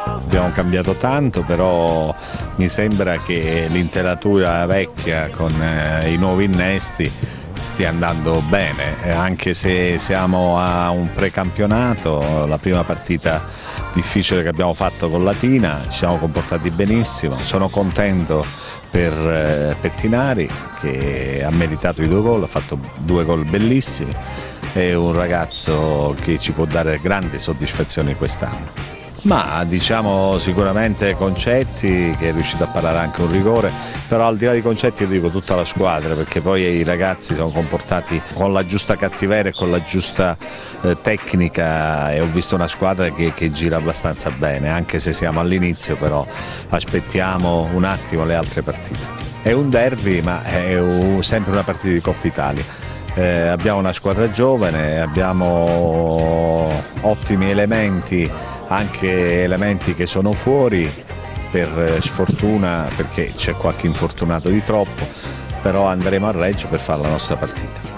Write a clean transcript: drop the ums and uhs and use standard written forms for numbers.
Abbiamo cambiato tanto, però mi sembra che l'intenatura vecchia con i nuovi innesti stia andando bene, anche se siamo a un precampionato. La prima partita difficile che abbiamo fatto con Latina ci siamo comportati benissimo. Sono contento per Pettinari, che ha meritato i 2 gol, ha fatto 2 gol bellissimi, è un ragazzo che ci può dare grandi soddisfazioni quest'anno. Ma diciamo sicuramente Concetti, che è riuscito a parare anche un rigore, però al di là di Concetti io dico tutta la squadra, perché poi i ragazzi sono comportati con la giusta cattiveria e con la giusta tecnica, e ho visto una squadra che gira abbastanza bene, anche se siamo all'inizio, però aspettiamo un attimo le altre partite. È un derby, ma è sempre una partita di Coppa Italia. Abbiamo una squadra giovane, abbiamo ottimi elementi, anche elementi che sono fuori per sfortuna, perché c'è qualche infortunato di troppo, però andremo a Reggio per fare la nostra partita.